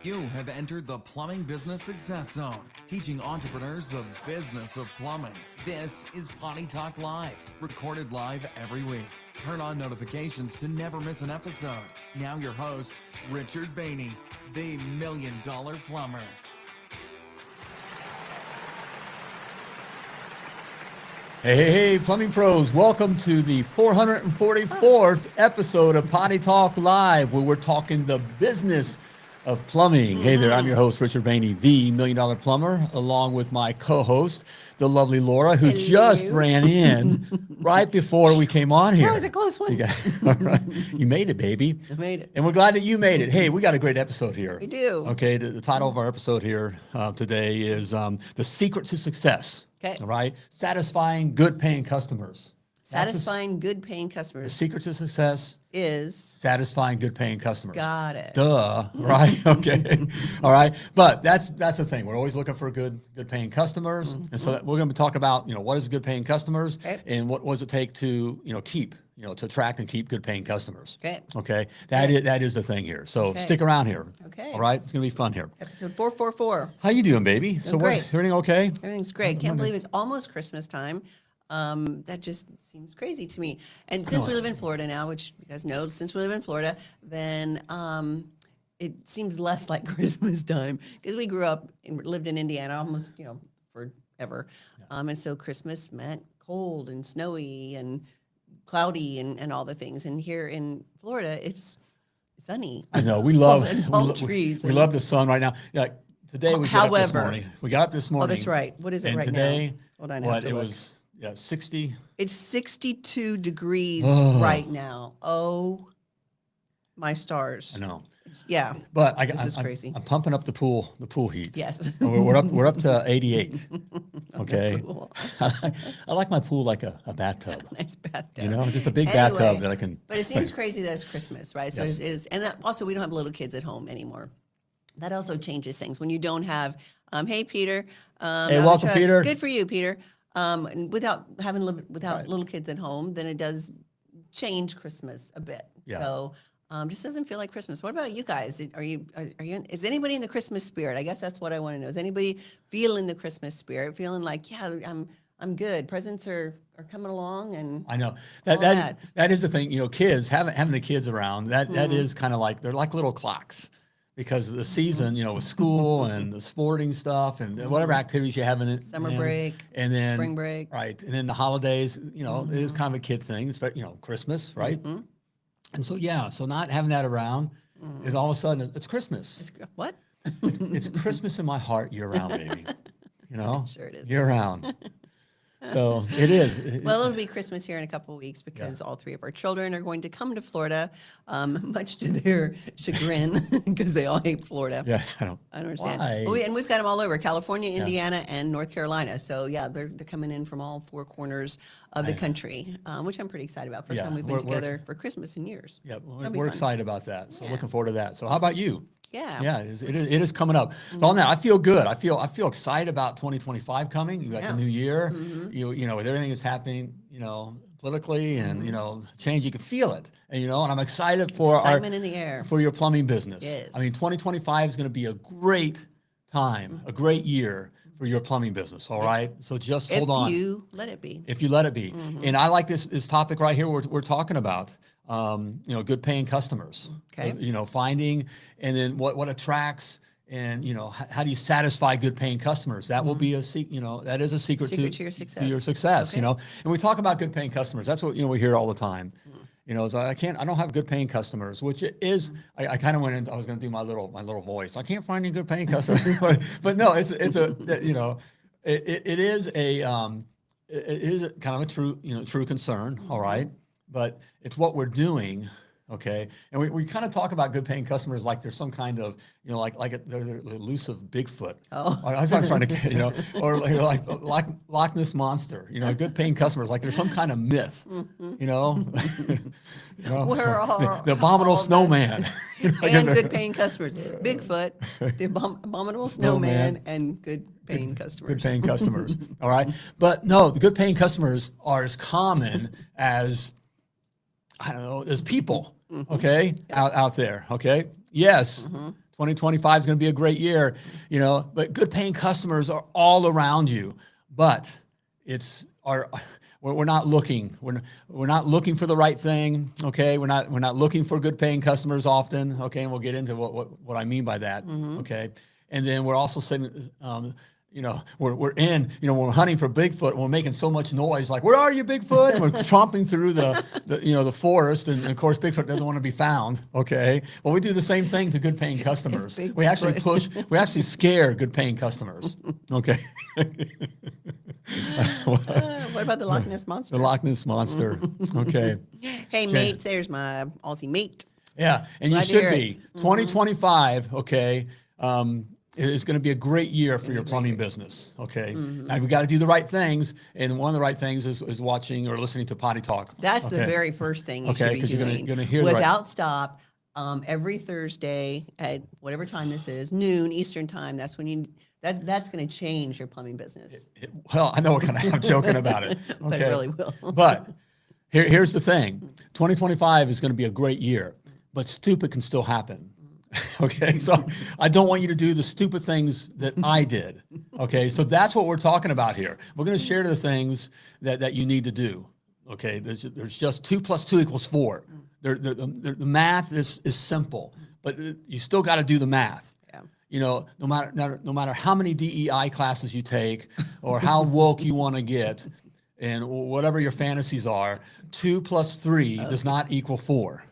You have entered the Plumbing Business Success Zone, teaching entrepreneurs the business of plumbing. This is Potty Talk Live, recorded live every week. Turn on notifications to never miss an episode. Now your host, Richard Behney, the Million Dollar Plumber. Hey, plumbing pros, welcome to the 444th episode of Potty Talk Live, where we're talking the business of plumbing. Hey there, I'm your host, Richard Behney, the Million Dollar Plumber, along with my co-host, the lovely Laura, who just ran in right before we came on here. That was a close one. All right. You made it, baby. I made it. And we're glad that you made it. Hey, we got a great episode here. We do. Okay, the title of our episode here today is The Secret to Success. Okay. All right. Satisfying good paying customers. Satisfying good paying The customers secret to success is satisfying good paying customers. got it. Duh. Right. Okay. All right. But that's the thing. We're always looking for good paying customers. And so we're going to talk about, what is good paying customers and what does it take to, keep, to attract and keep good paying customers. Okay. Okay. That is the thing here. So stick around here. Okay. All right. It's going to be fun here. Episode 444. How you doing, baby? So great. Everything okay? Everything's great. Can't believe it's almost Christmas time. That just seems crazy to me. And since we live in Florida now, which you guys know, since we live in Florida, then it seems less like Christmas time because we grew up and lived in Indiana almost, forever. And so Christmas meant cold and snowy and cloudy and all the things. And here in Florida, it's sunny. I know we love and palm trees. We love the sun right now. Yeah, today we got up this However- morning. We got up this morning. Oh, that's right. What is it and right today, now? Hold on, I have what to it look. was? Yeah, 60. It's 62 degrees right now. Oh, my stars. I know, Yeah. but This is crazy. I'm pumping up the pool heat. Yes. And we're up to 88. Okay. Cool. I like my pool like a bathtub. Nice bathtub. Just a big Anyway, bathtub that I can. But it seems crazy that it's Christmas, right? So Yes. it is, and that, also we don't have little kids at home anymore. That also changes things when you don't have. Hey, Peter. Hey, welcome, Peter. Good for you, Peter. And without having Right. little kids at home, then it does change Christmas a bit. Yeah. So just doesn't feel like Christmas. What about you guys? Are you? Is anybody in the Christmas spirit? I guess that's what I want to know. Is anybody feeling the Christmas spirit? Feeling like, yeah, I'm good. Presents are coming along, and I know all that is the thing. Kids having the kids around that is kind of like they're like little clocks. Because of the season, with school and the sporting stuff and whatever activities you have in it. Summer break, and then spring break. Right. And then the holidays, it is kind of a kid thing, Christmas, right? And so not having that around is all of a sudden it's Christmas. What? It's Christmas in my heart year round, baby. Sure it is. Year round. So it is. Well, it'll be Christmas here in a couple of weeks because all three of our children are going to come to Florida, much to their chagrin, because they all hate Florida. Yeah, I I don't understand. Why? But we've got them all over: California, Indiana, and North Carolina. So yeah, they're coming in from all four corners of the country, which I'm pretty excited about. First Yeah, time we've been we're together for Christmas in years. Yeah, That'll be we're fun. excited about that. So looking forward to that. So how about you? Yeah. Yeah, it is coming up. So on that, I feel good. I feel excited about 202025 coming. You got the new year. With everything that's happening, politically and change, you can feel it. And and I'm excited for Excitement in the air. for your plumbing business. Yes. I mean, 2025 is going to be a great time, a great year for your plumbing business. All right. So just hold on. If you let it be. If you let it be. And I like this topic right here we're talking about, good paying customers. Okay. Finding and then what attracts and, how do you satisfy good paying customers? That will be that is a secret to your success. To your success, Okay. And we talk about good paying customers. That's what, we hear all the time. So I don't have good paying customers, which is, I kind of went into, I was going to do my little voice. I can't find any good paying customers, but no, it is kind of a true concern. All right. But it's what we're doing. Okay. And we kind of talk about good paying customers like there's some kind of, they're elusive Bigfoot. Oh. That's what I'm trying to get, or like Loch Ness Monster, good paying customers, like there's some kind of myth, Where are the abominable all the- snowman. And good paying customers. Bigfoot, the abominable snowman, and good paying customers. Good paying customers. All right. But no, the good paying customers are as common as, I don't know, as people. Okay. Out there. Okay. Yes. 2025 is going to be a great year, but good paying customers are all around you, but we're not looking. We're not looking for the right thing. Okay, we're not looking for good paying customers often. Okay, and we'll get into what I mean by that. Okay, and then we're also saying, we're we're hunting for Bigfoot. And we're making so much noise, like, where are you, Bigfoot? And we're tromping through the forest, and of course Bigfoot doesn't want to be found. Okay, well, we do the same thing to good paying customers. We actually scare good paying customers. Okay. What about the Loch Ness Monster? The Loch Ness Monster. Okay. Hey, mates, there's my Aussie mate. Yeah, and Glad you should be. 2025, okay, is going to be a great year for your plumbing business, okay? Now, we got to do the right things, and one of the right things is watching or listening to Potty Talk. That's the very first thing you should be doing. You're gonna hear without stop, every Thursday at whatever time this is, noon Eastern time. That's when that's going to change your plumbing business. Well, I know what kind of, I'm joking about it. Okay. But it really will. But here's the thing. 2025 is going to be a great year, but stupid can still happen. Okay, so I don't want you to do the stupid things that I did. Okay, so that's what we're talking about here. We're going to share the things that you need to do. Okay, there's just 2 + 2 = 4. The math is simple, but you still got to do the math. No matter how many DEI classes you take or how woke you want to get, and whatever your fantasies are, 2 + 3 does not equal 4.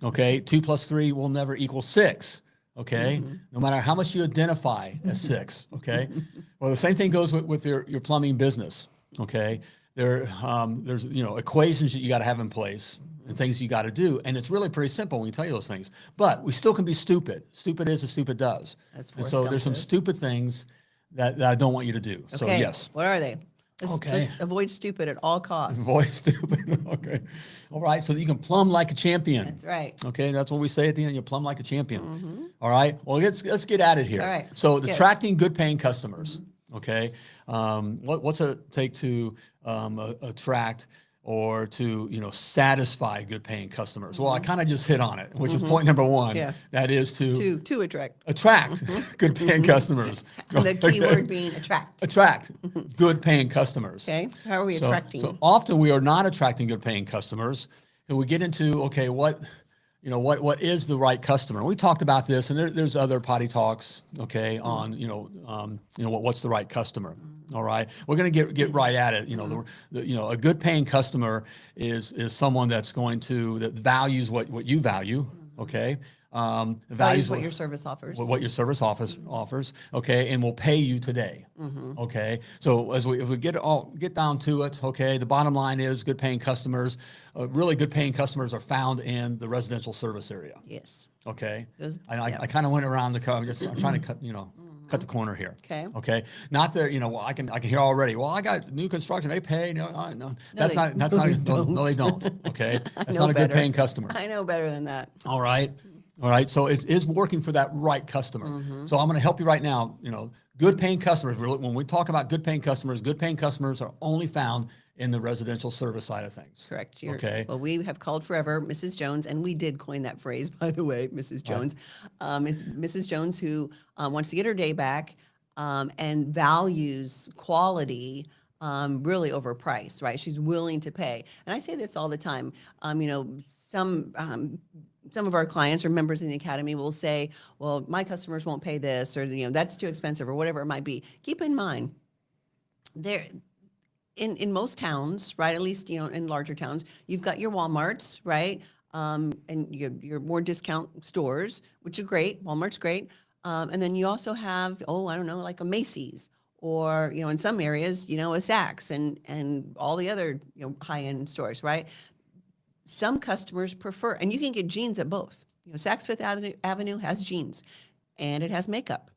Okay, 2 + 3 will never equal 6. Okay, no matter how much you identify as 6. Okay, well, the same thing goes with your plumbing business. Okay, there's equations that you got to have in place and things you got to do, and it's really pretty simple when we tell you those things. But we still can be stupid. Stupid is as stupid does. And so there's some stupid things that I don't want you to do. Okay. So yes. What are they? Let's avoid stupid at all costs. Avoid stupid. Okay. All right. So that you can plumb like a champion. That's right. Okay. That's what we say at the end. You plumb like a champion. All right. Well, let's get at it here. All right. So attracting good paying customers. Okay. What's it take to attract or to satisfy good paying customers? Well, I kind of just hit on it, which is point number 1. Yeah. That is to attract good paying customers. And the key word being attract. Attract good paying customers. Okay. So how are we attracting? So often we are not attracting good paying customers. And we get into, okay, what is the right customer? We talked about this, and there's other Potty Talks, okay, on what's the right customer. All right, we're going to get right at it. A good paying customer is someone that values what you value. Okay, values what your service offers. What your service offers. Okay, and will pay you today. Okay, so if we get down to it, okay, the bottom line is good paying customers. Really good paying customers are found in the residential service area. Yes. Okay. I kind of went around the car. I'm trying to cut the corner here. Okay. Okay. Not there. Well, I can hear already. Well, I got new construction. They pay. No. That's not. No, they don't. Okay. That's not a good paying customer. I know better than that. All right. So it is working for that right customer. So I'm going to help you right now. Good paying customers. When we talk about good paying customers are only found in the residential service side of things. Correct. Okay. Well, we have called forever Mrs. Jones, and we did coin that phrase, by the way, Mrs. Jones. It's Mrs. Jones who wants to get her day back and values quality really over price, right? She's willing to pay. And I say this all the time. Some of our clients or members in the academy will say, well, my customers won't pay this, or that's too expensive, or whatever it might be. Keep in mind, in most towns, right, at least in larger towns, you've got your Walmarts, right, and your more discount stores, which are great. Walmart's great, and then you also have like a Macy's, or in some areas a Saks and all the other high-end stores, right? Some customers prefer, and you can get jeans at both. Saks Fifth Avenue has jeans, and it has makeup.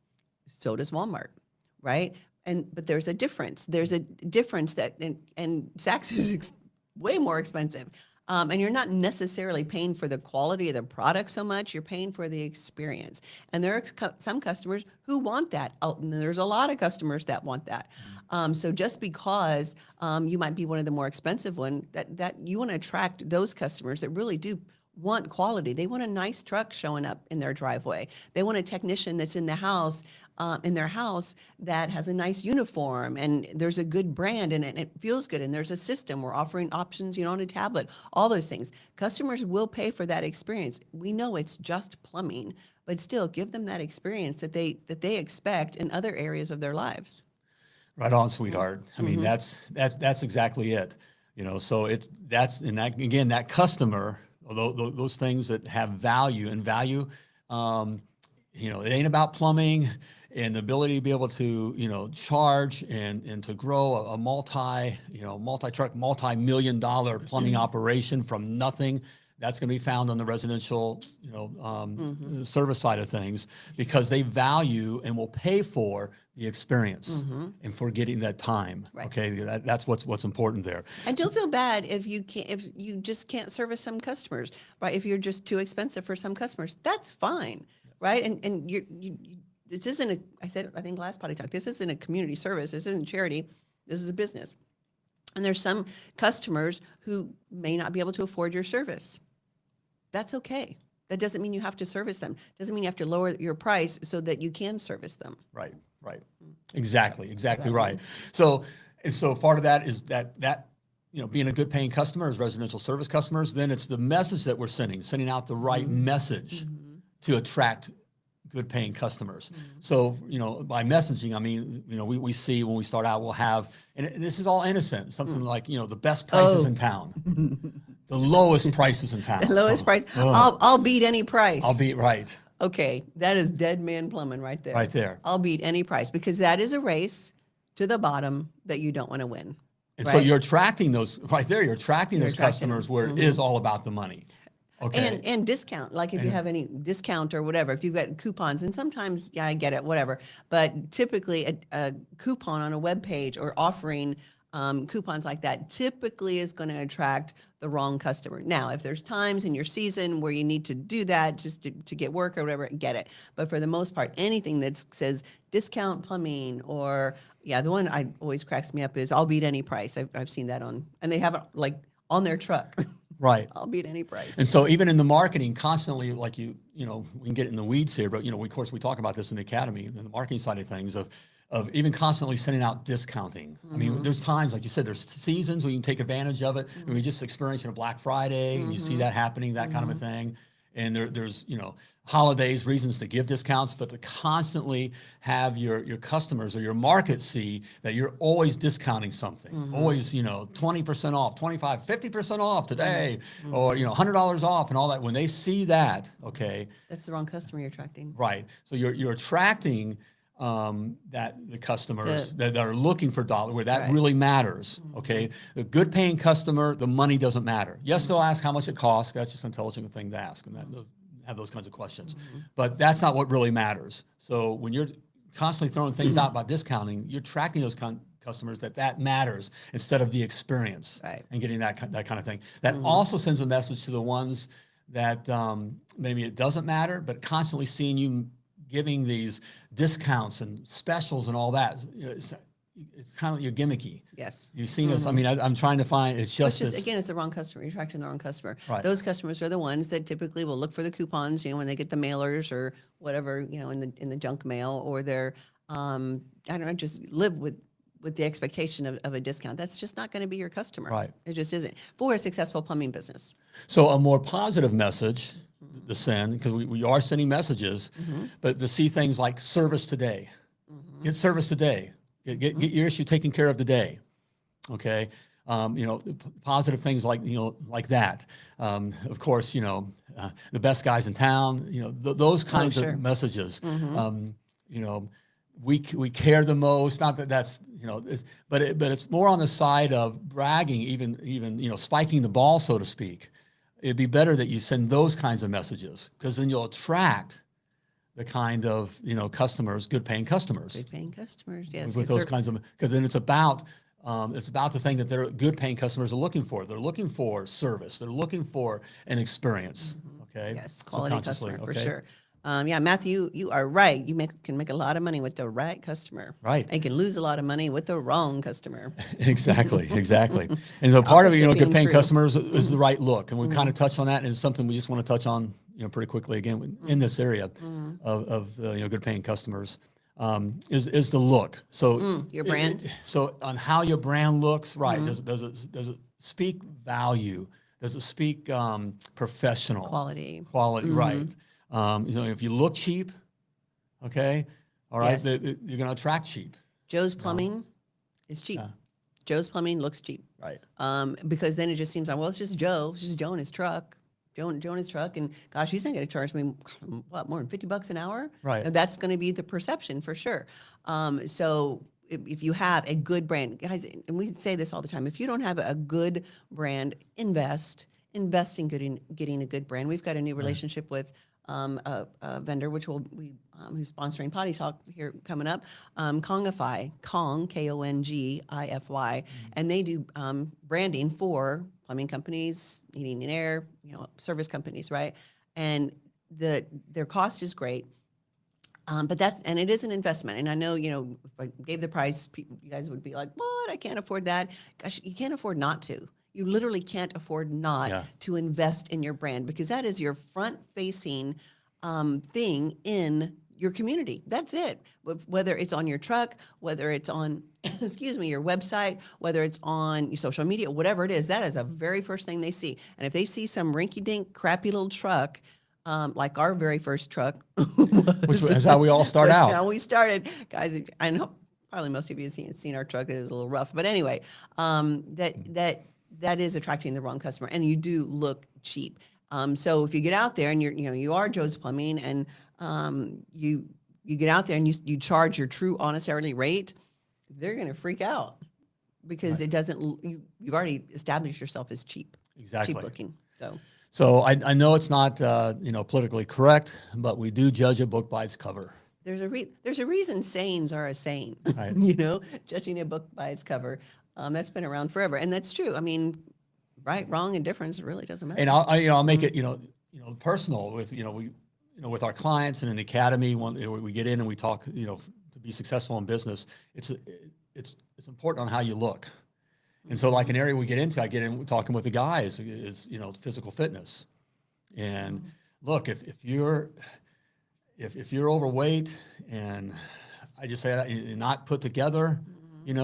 So does Walmart, right? But there's a difference. There's a difference that, and Saks is way more expensive. And you're not necessarily paying for the quality of the product so much. You're paying for the experience. And there are some customers who want that. And there's a lot of customers that want that. So just because you might be one of the more expensive one, that you want to attract those customers that really do want quality. They want a nice truck showing up in their driveway. They want a technician that's in the house, in their house, that has a nice uniform and there's a good brand and it feels good and there's a system. We're offering options, on a tablet, all those things. Customers will pay for that experience. We know it's just plumbing, but still give them that experience that they expect in other areas of their lives. Right on, sweetheart. I mean, that's exactly it. So that customer, those things that have value, it ain't about plumbing and the ability to be able to, charge and to grow a multi-truck, multi-million-dollar plumbing operation from nothing. That's going to be found on the residential, service side of things, because they value and will pay for the experience and for getting that time. Right. Okay, that's what's important there. And don't feel bad if you just can't service some customers, right? If you're just too expensive for some customers, that's fine, right? And this isn't I think last Potty Talk, this isn't a community service. This isn't charity. This is a business. And there's some customers who may not be able to afford your service. That's okay. That doesn't mean you have to service them. Doesn't mean you have to lower your price so that you can service them. Right. Exactly right. So part of that is that being a good paying customer as residential service customers, then it's the message that we're sending out the right message to attract good paying customers. So, by messaging, I mean, we see when we start out, we'll have, and this is all innocent, something like, the best prices in town, the lowest prices in town. The lowest price. I'll beat any price. Right. Okay, that is dead man plumbing right there. Right there. I'll beat any price, because that is a race to the bottom that you don't want to win. And right? so you're attracting those right there. You're attracting those customers them. where it is all about the money. Okay. And discount, like if you have any discount or whatever, if you've got coupons, and sometimes, yeah, I get it, whatever. But typically a coupon on a web page or offering coupons like that typically is going to attract the wrong customer. Now, if there's times in your season where you need to do that just to get work or whatever, get it. But for the most part, anything that says discount plumbing or, the one I always cracks me up is I'll beat any price. I've seen that and they have it like on their truck. Right. I'll beat any price. And so even in the marketing, constantly, like we can get in the weeds here, but of course we talk about this in the academy, in the marketing side of things, of even constantly sending out discounting. I mean, there's times, like you said, there's seasons where you can take advantage of it. And we just experienced a Black Friday, and you see that happening, that kind of a thing. And there's holidays, reasons to give discounts, but to constantly have your customers or your market see that you're always discounting something, always, 20% off, 25, 50% off today, or, $100 off and all that. When they see that, okay. That's the wrong customer you're attracting. Right. So you're attracting that the customers that are looking for dollar, where that really matters. Okay. The good paying customer, the money doesn't matter. Yes, they'll ask how much it costs. That's just an intelligent thing to ask. And have those kinds of questions, but that's not what really matters. So when you're constantly throwing things out about discounting, you're tracking those customers that matters instead of the experience, and getting that kind of thing. That also sends a message to the ones that maybe it doesn't matter, but constantly seeing you giving these discounts and specials and all that. It's kind of, you're gimmicky. Yes. You've seen us. I mean, I'm trying to find, it's just again, it's the wrong customer. You're attracting the wrong customer. Right. Those customers are the ones that typically will look for the coupons, when they get the mailers or whatever, in the junk mail, or they're, I don't know, just live with the expectation of a discount. That's just not going to be your customer. Right. It just isn't for a successful plumbing business. So a more positive message to send, because we are sending messages, but to see things like service today. Get service today. Get your issue taken care of today. Okay. Positive things like that. Of course, the best guys in town, those kinds of messages. We care the most. Not that that's, but it's more on the side of bragging, even spiking the ball, so to speak. It'd be better that you send those kinds of messages, because then you'll attract the kind of customers, good paying customers. Good paying customers, yes. With those kinds of, because then it's about the thing that they're good paying customers are looking for. They're looking for service. They're looking for an experience. Okay. Yes, quality customer for sure. Yeah, Matthew, you are right. You can make a lot of money with the right customer. Right. And you can lose a lot of money with the wrong customer. Exactly. And so part of it, Opposite good being paying true. customers is the right look. And we kind of touched on that, and it's something we just want to touch on, pretty quickly again in this area of good paying customers, is the look. So Your brand. so on how your brand looks, right? Does it speak value? Does it speak professional Quality. right? If you look cheap, okay, all right, Yes. you're going to attract cheap. Joe's Plumbing is cheap. Yeah. Joe's Plumbing looks cheap. Right. Because then it just seems like, well, it's just Joe. It's just Joe in his truck. Joe in his truck. And gosh, he's not going to charge me, what, more than $50 an hour? Right. And that's going to be the perception for sure. So if you have a good brand, guys, and we say this all the time, if you don't have a good brand, invest in getting a good brand. We've got a new relationship with a vendor, who's sponsoring Potty Talk here coming up, Kongify, Kongify, and they do branding for plumbing companies, heating and air, service companies, right? And their cost is great. But it is an investment. And I know, if I gave the price, you guys would be like, what? I can't afford that. Gosh, you can't afford not to. You literally can't afford not to invest in your brand, because that is your front-facing thing in your community. That's it. Whether it's on your truck, whether it's on, your website, whether it's on your social media, whatever it is, that is the very first thing they see. And if they see some rinky-dink, crappy little truck, like our very first truck, Which is how we all start was out. how we started, guys. I know probably most of you have seen our truck. It is a little rough, but anyway, that is attracting the wrong customer, and you do look cheap. So if you get out there and you are Joe's Plumbing, and you get out there and you charge your true, honest, hourly rate, they're going to freak out, because it doesn't. You've already established yourself as cheap, Exactly. cheap looking. So I know it's not politically correct, but we do judge a book by its cover. There's a reason sayings are a saying. Right. Judging a book by its cover. That's been around forever, and that's true. I mean, right, wrong, and difference really doesn't matter. And I'll make it personal with we with our clients and in the academy. When we get in and we talk, to be successful in business, it's important on how you look. And so, like an area we get into, I get in talking with the guys is physical fitness. And look, if you're overweight, and I just say that, you're not put together, and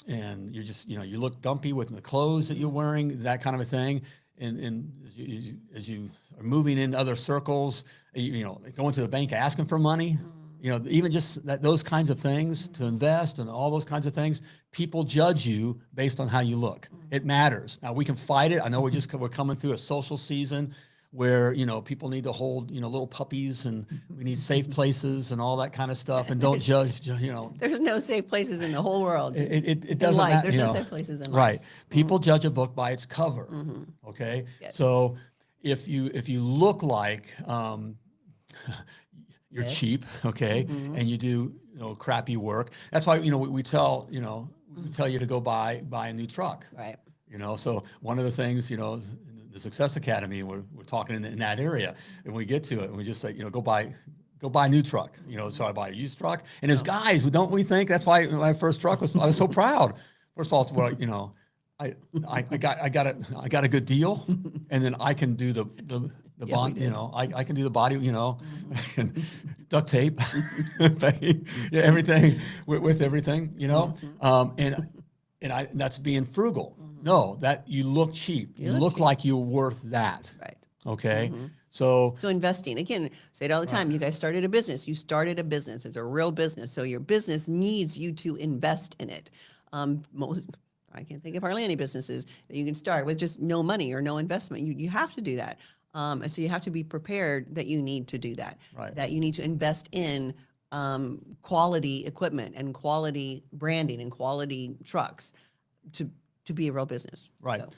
you're just you look dumpy with the clothes that you're wearing, that kind of a thing. And as you are moving in other circles, going to the bank asking for money. Even just those kinds of things, to invest and all those kinds of things, people judge you based on how you look. It matters. Now, we can fight it. I know we're coming through a social season where, people need to hold, little puppies, and we need safe places and all that kind of stuff, and don't judge, There's no safe places in the whole world. It doesn't life. matter. There's no safe places in life. Right. People judge a book by its cover. Okay. Yes. So if you look like, you're cheap, okay, and you do crappy work. That's why we tell you to go buy a new truck. Right. So one of the things the Success Academy, we're talking in that area, and we get to it, and we just say go buy a new truck. So I buy a used truck, and as guys, don't we think that's why my first truck I was so proud. First of all, it's I got a good deal, and then I can do the bond, I can do the body, and duct tape, everything with everything, and that's being frugal. No, that you look cheap. You look like you're worth that. Right. Okay. So investing, again, say it all the time. You guys started a business. You started a business. It's a real business. So your business needs you to invest in it. I can't think of hardly any businesses that you can start with just no money or no investment. You have to do that. And so you have to be prepared that you need to do that. Right. That you need to invest in quality equipment and quality branding and quality trucks to be a real business. Right. So.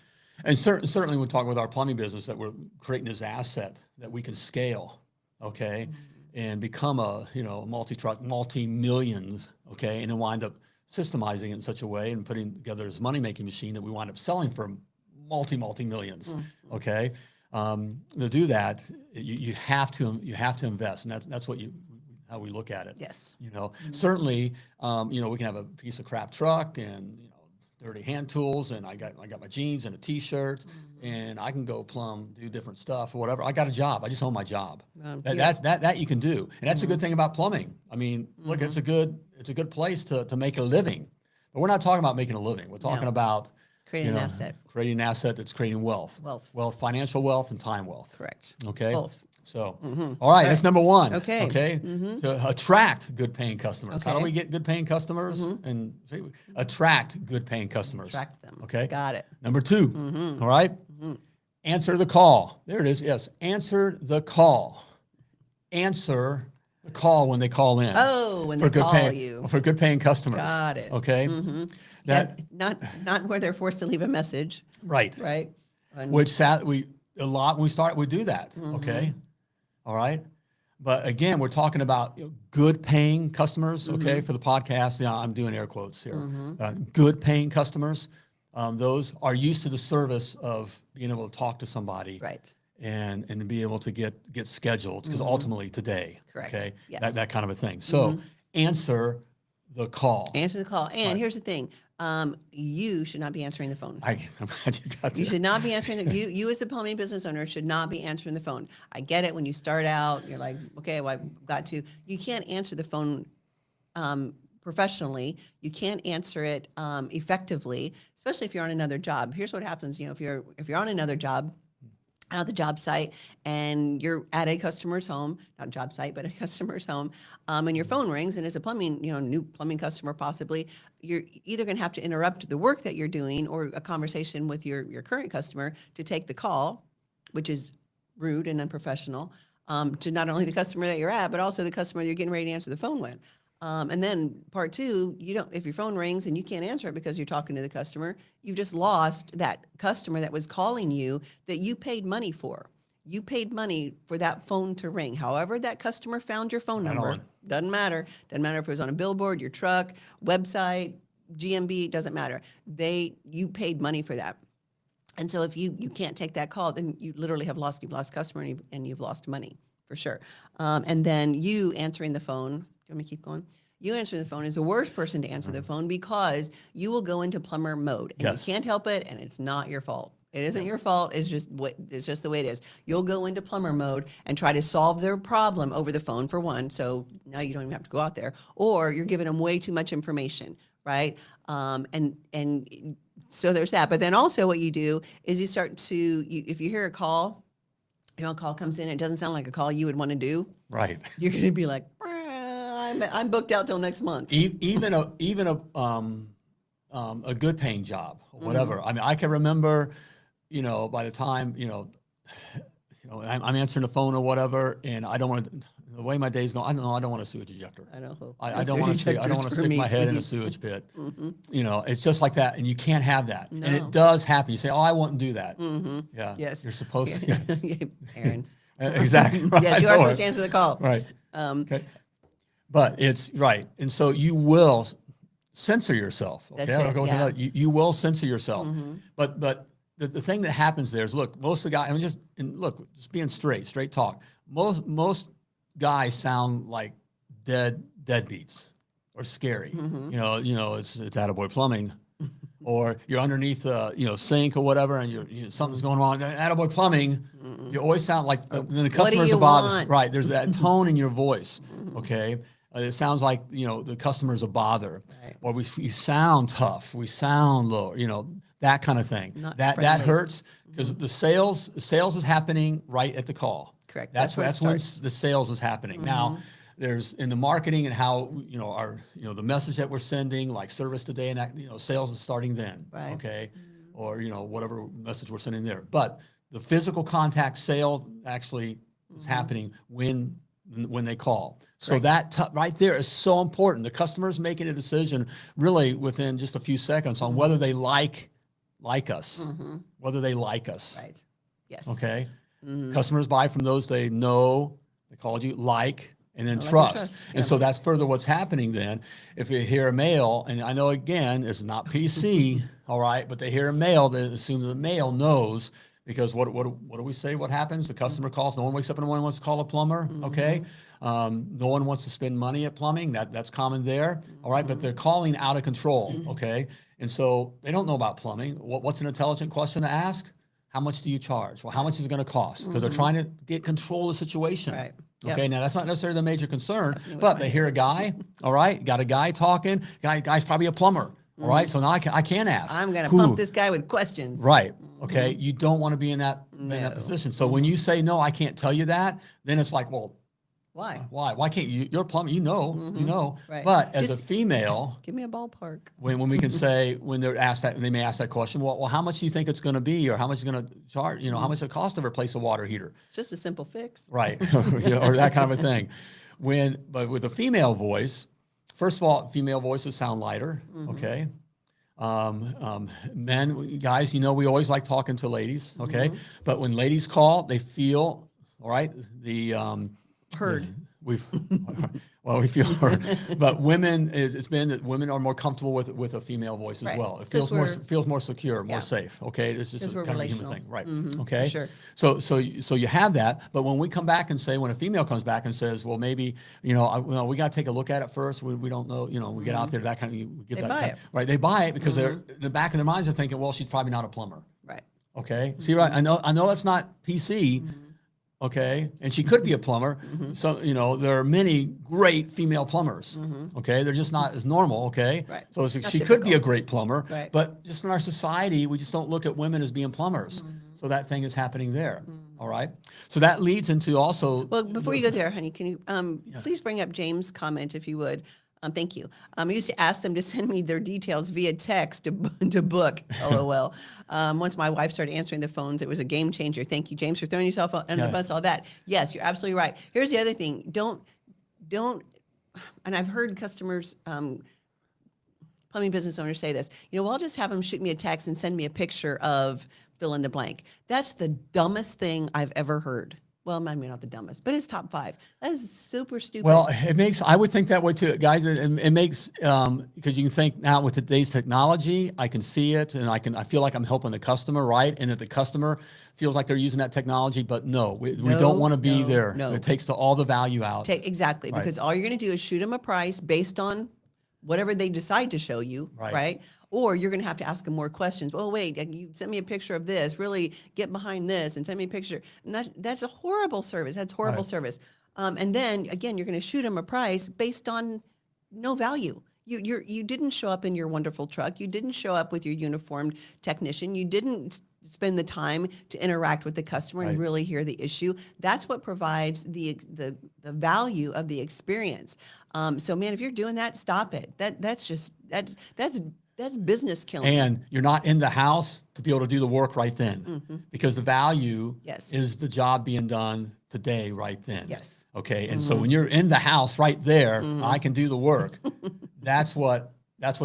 And certainly we're talking with our plumbing business that we're creating this asset that we can scale, okay, and become a multi-truck, multi-millions, okay, and then wind up systemizing it in such a way and putting together this money-making machine that we wind up selling for multi-millions, okay. to do that, you have to invest, and that's what how we look at it. Yes. Certainly, we can have a piece of crap truck and dirty hand tools, and I got my jeans and a t-shirt, and I can go do different stuff or whatever. I got a job. I just own my job. That you can do, and that's a good thing about plumbing. I mean, look, it's a good place to make a living, but we're not talking about making a living. We're talking about creating an asset. Creating an asset that's creating wealth, financial wealth, and time wealth. Correct. Okay. Both. So, all right, that's number one. Okay. Okay. To attract good paying customers. Okay. How do we get good paying customers? And attract good paying customers. Attract them. Okay. Got it. Number two. All right. Answer the call. There it is. Yes. Answer the call. Answer the call when they call in. Oh, when they call you. For good paying customers. Got it. Okay. Not where they're forced to leave a message. Right. Right. Which we do that. Okay. All right. But again, we're talking about good paying customers. Okay. For the podcast. Yeah, I'm doing air quotes here. Good paying customers. Those are used to the service of being able to talk to somebody. Right. And to be able to get scheduled, because ultimately today. Correct. Okay. Yes. That kind of a thing. So answer the call. Answer the call. And here's the thing. You should not be answering the phone. I'm glad you got that. You should not be answering you as a plumbing business owner should not be answering the phone. I get it when you start out, you're like, okay, well, I've got to. You can't answer the phone professionally. You can't answer it effectively, especially if you're on another job. Here's what happens, if you're on another job, out the job site, and you're at a customer's home, not job site, but a customer's home, and your phone rings, and it's a plumbing, new plumbing customer possibly, you're either going to have to interrupt the work that you're doing or a conversation with your current customer to take the call, which is rude and unprofessional, to not only the customer that you're at, but also the customer you're getting ready to answer the phone with. And then part two, if your phone rings and you can't answer it because you're talking to the customer, you've just lost that customer that was calling you that you paid money for. You paid money for that phone to ring. However, that customer found your phone number. Doesn't matter. Doesn't matter if it was on a billboard, your truck, website, GMB, doesn't matter. You paid money for that. And so if you can't take that call, then you literally you've lost customer and you've lost money for sure. And then you answering the phone. Do you want me to keep going? You answering the phone is the worst person to answer the phone because you will go into plumber mode and you can't help it, and it's not your fault. It isn't your fault. It's just the way it is. You'll go into plumber mode and try to solve their problem over the phone for one. So now you don't even have to go out there, or you're giving them way too much information, right? And so there's that. But then also what you do is you start to if you hear a call, a call comes in, it doesn't sound like a call you would want to do. Right. You're going to be like, I'm booked out till next month. Even a good paying job, or whatever. I mean, I can remember, by the time, I'm answering the phone or whatever, and I don't want to. The way my day's going, I don't want a sewage ejector. I know. I don't want to stick my head in a sewage pit. It's just like that, and you can't have that. No. And it does happen. You say, "Oh, I wouldn't do that." Yeah. Yes. You're supposed to. Aaron. Exactly. Right. Yes, you are supposed to answer the call. Right. Okay. But it's right, and so you will censor yourself. Okay, That's it, you will censor yourself. But the thing that happens there is, look, most of the guys, just being straight talk. Most guys sound like deadbeats or scary. It's attaboy plumbing, or you're underneath sink or whatever, and something's going wrong. Attaboy plumbing. You always sound like the customer's a bother. Right. There's that tone in your voice. Okay. It sounds like the customer's a bother, right. Or we sound tough, we sound low, that kind of thing. That hurts because the sales is happening right at the call. Correct. That's when the sales is happening. Now, there's in the marketing and how our the message that we're sending, like service today, and that sales is starting then. Right. Okay, or whatever message we're sending there. But the physical contact sale actually is happening when they call. So that right there is so important. The customer's making a decision really within just a few seconds on whether they like us, whether they like us. Right. Yes. Okay. Customers buy from those they know, they called you, and then trust. Yeah. And so that's further what's happening then. If you hear a male, and I know again, it's not PC, all right, but they hear a male, they assume the male knows because what do we say? What happens? The customer calls. No one wakes up in the morning and wants to call a plumber. Okay. No one wants to spend money at plumbing. That's common there. All right. But they're calling out of control. Okay. And so they don't know about plumbing. What's an intelligent question to ask? How much do you charge? Well, how much is it going to cost? Because they're trying to get control of the situation. Right. Okay. Yep. Now that's not necessarily the major concern, Definitely but what they I hear a guy. All right. Got a guy talking. Guy's probably a plumber. All right. So now I can ask. I'm going to pump this guy with questions. Right. Okay. You don't want to be in that No. position. So when you say, no, I can't tell you that, then it's like, well, Why? why can't you? You're a plumber. You know. Right. But as a Just female, give me a ballpark. when we can say, when they're asked that, and they may ask that question, well, how much do you think it's going to be, or how much is going to charge? You know, how much it costs to replace a water heater? It's just a simple fix. Right. Or that kind of a thing. But with a female voice, first of all, female voices sound lighter. Okay. Men, guys, we always like talking to ladies. Okay. But when ladies call, they feel, all right, Heard. we feel heard. But women, it's been that women are more comfortable with a female voice as Right. well. It 'Cause feels more secure, more Yeah. safe. Okay, it's just 'Cause a we're kind of a human relational. thing, right? Okay, sure. So you have that, but when we come back and say, when a female comes back and says, well, maybe we got to take a look at it first. We don't know. We get out there, that kind of we get They that buy kind- it. right? They buy it because they're in the back of their minds are thinking, well, she's probably not a plumber. Right. Okay, see, right? I know that's not PC. Okay, and she could be a plumber. So there are many great female plumbers. Okay, they're just not as normal. Okay, Right. so Not she could be a typical. great plumber, Right. but just in our society, we just don't look at women as being plumbers. So that thing is happening there. All right, so that leads into also. Well, before you go there, honey, can you please bring up James' comment if you would? Thank you. I used to ask them to send me their details via text to book. LOL. Once my wife started answering the phones, it was a game changer. Thank you, James, for throwing yourself under the bus. All that. Yes, you're absolutely right. Here's the other thing. Don't. And I've heard customers, plumbing business owners say this. Well, I'll just have them shoot me a text and send me a picture of fill in the blank. That's the dumbest thing I've ever heard. Well, maybe not the dumbest, but it's top 5. That is super stupid. Well, I would think that way too, guys. It makes, because you can think now with today's technology, I can see it and I feel like I'm helping the customer, right? And that the customer feels like they're using that technology, but no, we don't want to be there. No. It takes all the value out. Exactly, Right. because all you're going to do is shoot them a price based on whatever they decide to show you, right? Or you're going to have to ask them more questions. Oh, wait, you sent me a picture of this. Really get behind this and send me a picture. And that's a horrible service. That's horrible service. And then, again, you're going to shoot them a price based on no value. You didn't show up in your wonderful truck. You didn't show up with your uniformed technician. You didn't spend the time to interact with the customer and really hear the issue. That's what provides the value of the experience. So, man, if you're doing that, stop it. That's business killing. And you're not in the house to be able to do the work right then, because the value is the job being done today, right then. Yes. Okay. And so when you're in the house right there, I can do the work. That's what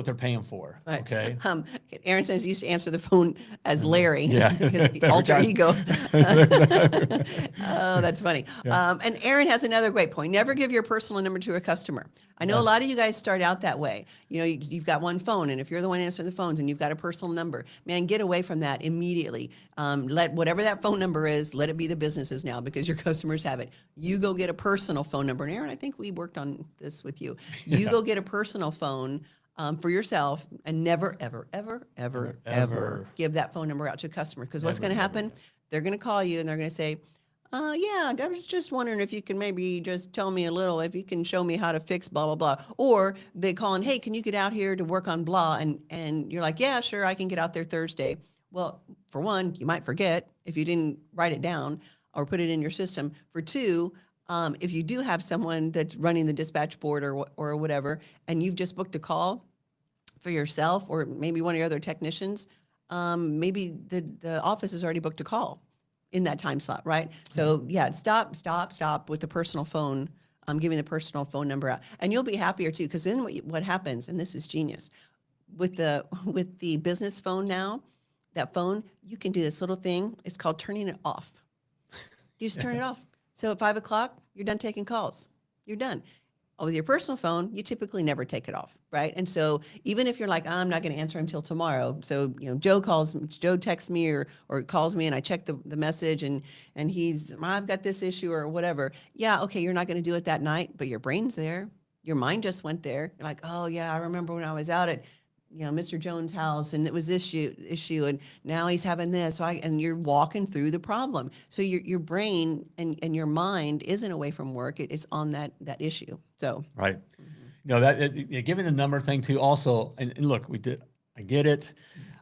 they're paying for. Right. Okay. Aaron says he used to answer the phone as Larry. Yeah. His alter ego. Oh, that's funny. And Aaron has another great point. Never give your personal number to a customer. I know a lot of you guys start out that way. You've got one phone, and if you're the one answering the phones and you've got a personal number, man, get away from that immediately. Let whatever that phone number is, let it be the business's now, because your customers have it. You go get a personal phone number. And Aaron, I think we worked on this with you. You go get a personal phone for yourself, and never, ever, ever, ever, ever give that phone number out to a customer. Because what's going to happen? They're going to call you and they're going to say, yeah, I was just wondering if you can maybe just tell me a little, if you can show me how to fix blah, blah, blah. Or they call and, hey, can you get out here to work on blah? And you're like, yeah, sure, I can get out there Thursday. Well, for one, you might forget if you didn't write it down or put it in your system. For two, if you do have someone that's running the dispatch board or whatever, and you've just booked a call for yourself or maybe one of your other technicians, maybe the office has already booked a call in that time slot, right? So yeah, stop with the personal phone, giving the personal phone number out. And you'll be happier too, because then what happens, and this is genius, with the business phone now, that phone, you can do this little thing. It's called turning it off. You just turn it off. So at 5 o'clock, you're done taking calls. You're done. with your personal phone, you typically never take it off, right? And so even if you're like, I'm not going to answer until tomorrow. So, Joe texts me or calls me and I check the message and I've got this issue or whatever. Yeah, okay, you're not going to do it that night, but your brain's there. Your mind just went there. You're like, oh yeah, I remember when I was out at Mr. Jones' house and it was this issue and now he's having this. So and you're walking through the problem. So your brain and your mind isn't away from work. It's on that issue. So. Right. Giving the number thing too also, and look, I get it.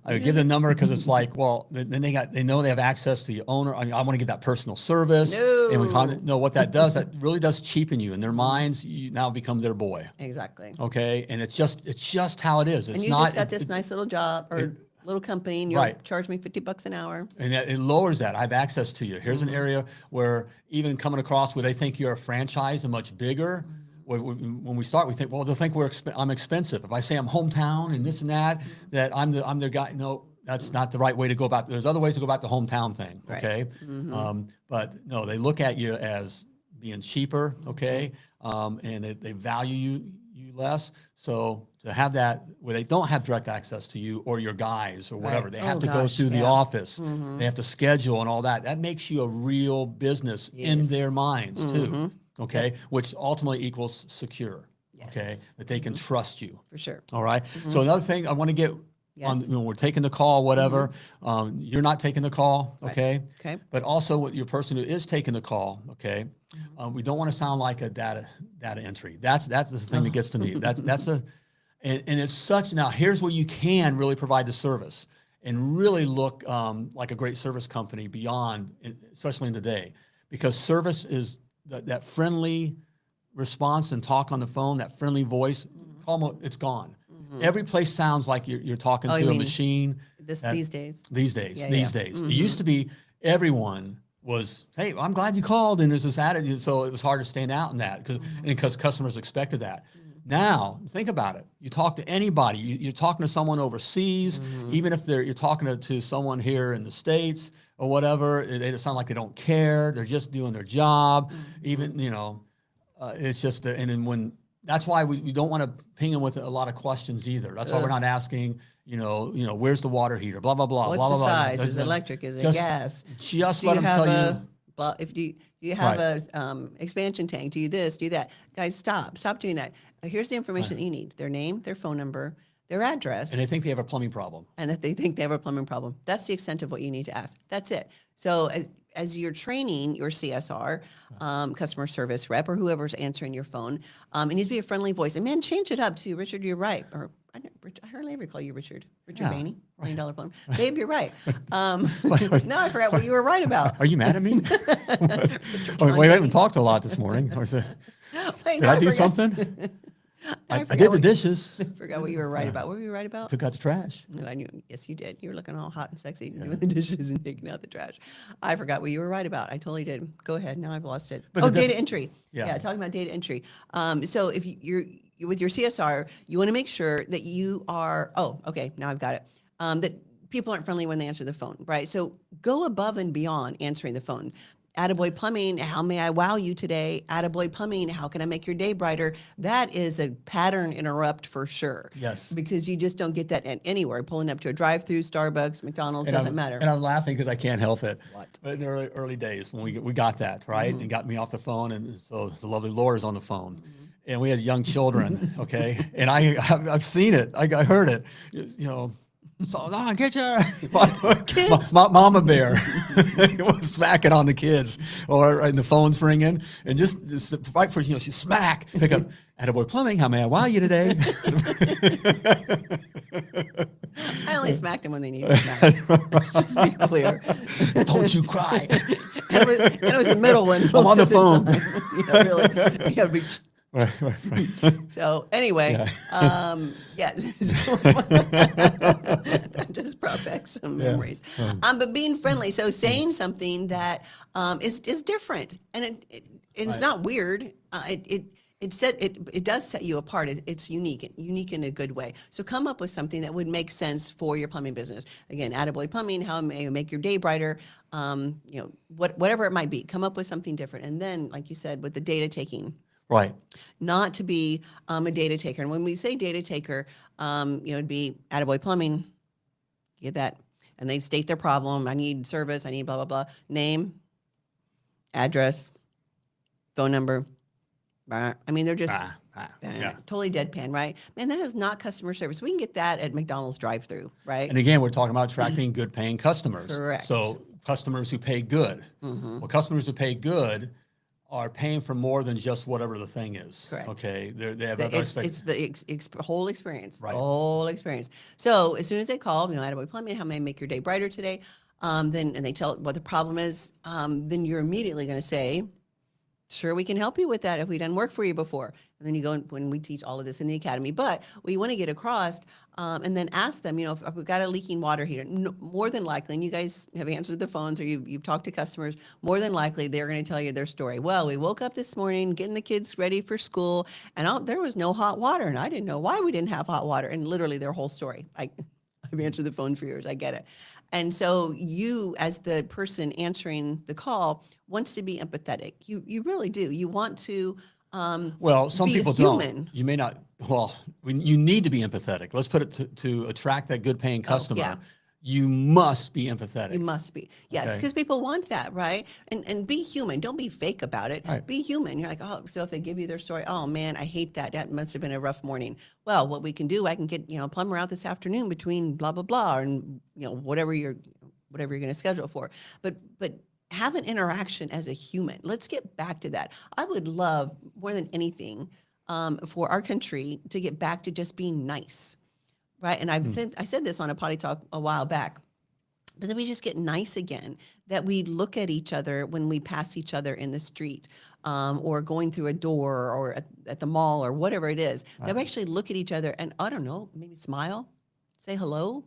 I give the number because it's like, well, then they know they have access to the owner. I mean, I want to get that personal service. No. And we kind of know what that does. That really does cheapen you in their minds. You now become their boy. Exactly. Okay. And it's just how it is. It's and you not, just got this nice little job or little company and you'll charge me $50 an hour. And it lowers that. I have access to you. Here's an area where even coming across where they think you're a franchise and much bigger. When we start, we think, well, they'll think I'm expensive. If I say I'm hometown and this and that, that I'm their guy. No, that's not the right way to go about it. There's other ways to go about the hometown thing, okay? Right. But no, they look at you as being cheaper, okay? And they value you less. So to have that where they don't have direct access to you or your guys or whatever, they have to go through the office. They have to schedule and all that. That makes you a real business in their minds too. Okay, which ultimately equals secure. Yes. Okay, that they can trust you. For sure. All right. So another thing I want to get on, when we're taking the call, whatever, you're not taking the call, okay? Right. Okay. But also what your person who is taking the call, okay? We don't want to sound like a data entry. That's the thing that gets to me. And it's such. Now here's where you can really provide the service and really look like a great service company beyond, especially in today, because service is that friendly response and talk on the phone, that friendly voice, it's gone. Every place sounds like you're talking to a machine. These days. These days. It used to be everyone was, hey, I'm glad you called, and there's this attitude, so it was hard to stand out in that because customers expected that. Now, think about it. You talk to anybody. You're talking to someone overseas, even if you're talking to someone here in the States or whatever. They just sound like they don't care. They're just doing their job. Even, it's just, and then that's why we don't want to ping them with a lot of questions either. That's why we're not asking, where's the water heater, blah, blah, blah. What's blah, the blah, size? blah. Is it electric? Is it gas? Just let them tell you. Well, if you have a expansion tank, do this, do that. Guys, stop doing that. Here's the information that you need: their name, their phone number, their address, and they think they have a plumbing problem. And that they think they have a plumbing problem. That's the extent of what you need to ask. That's it. So as you're training your CSR, customer service rep, or whoever's answering your phone, it needs to be a friendly voice. And man, change it up to Richard. You're right. Or I hardly ever call you Richard. Richard Behney, $1 Million Plumber. Babe, you're right. Now I forgot what you were right about. Are you mad at me? We haven't talked a lot this morning. Did I do something? I did the dishes. I forgot what you were right about. What were you right about? Took out the trash. No, I knew. Yes, you did. You were looking all hot and sexy doing the dishes and taking out the trash. I forgot what you were right about. I totally did. Go ahead. Now I've lost it. But data entry. Yeah, talking about data entry. So if you're with your CSR, you want to make sure that you are, okay, now I've got it, that people aren't friendly when they answer the phone, right? So go above and beyond answering the phone. Attaboy Plumbing, how may I wow you today? Attaboy Plumbing, how can I make your day brighter? That is a pattern interrupt for sure. Yes. Because you just don't get that anywhere. Pulling up to a drive-through, Starbucks, McDonald's, doesn't matter. And I'm laughing because I can't help it. What? But in the early days when we got that, right? And got me off the phone, and so the lovely Laura's on the phone. And we had young children, okay? And I've seen it. I heard it. So get your mama bear was smacking on the kids, and the phone's ringing, and just right for she smack, pick up. Attaboy Plumbing, how may I wow you today? I only smacked them when they needed smack. Just be clear. Don't you cry. And it was the middle one. I'm on the phone. Really. You gotta be. Right. So anyway, that just brought back some memories. But being friendly, so saying something that is different, and it's not weird. It does set you apart. It's unique in a good way. So come up with something that would make sense for your plumbing business. Again, Attaboy Plumbing, how may you make your day brighter? Whatever it might be, come up with something different. And then, like you said, with the data taking. Right. not to be a data taker. And when we say data taker, it'd be Attaboy Plumbing, get that. And they state their problem. I need service. I need blah, blah, blah. Name, address, phone number. I mean, they're just Yeah. totally deadpan, right? Man, that is not customer service. We can get that at McDonald's drive-through, right? And again, we're talking about attracting good paying customers. Correct. So customers who pay good. Mm-hmm. Well, customers who pay good are paying for more than just whatever the thing is. Correct. Okay. They have other It's the whole experience, Right. whole experience. So as soon as they call, Attaboy Plumbing, how may I make your day brighter today? And they tell what the problem is. Then you're immediately going to say, sure, we can help you with that if we done work for you before. And then you go, when we teach all of this in the academy, but we want to get across and then ask them, if we've got a leaking water heater, more than likely, and you guys have answered the phones or you've talked to customers, more than likely they're going to tell you their story. Well, we woke up this morning getting the kids ready for school and there was no hot water and I didn't know why we didn't have hot water, and literally their whole story. I've answered the phone for years. I get it. And so you, as the person answering the call, wants to be empathetic. You really do. You want to Well, some be people human. don't. You may not. Well, you need to be empathetic. Let's put it to attract that good paying customer. yeah. You must be empathetic. You must be. Yes, Okay. because people want that, right? And be human. Don't be fake about it. Right. Be human. You're like, oh, so if they give you their story, oh man, I hate that. That must have been a rough morning. Well, what we can do, I can get, a plumber out this afternoon between blah, blah, blah, and whatever you're going to schedule for. But have an interaction as a human. Let's get back to that. I would love more than anything for our country to get back to just being nice. Right. And I said this on a Potty Talk a while back, but then we just get nice again, that we look at each other when we pass each other in the street or going through a door or at the mall or whatever it is, that we actually look at each other and, I don't know, maybe smile, say hello,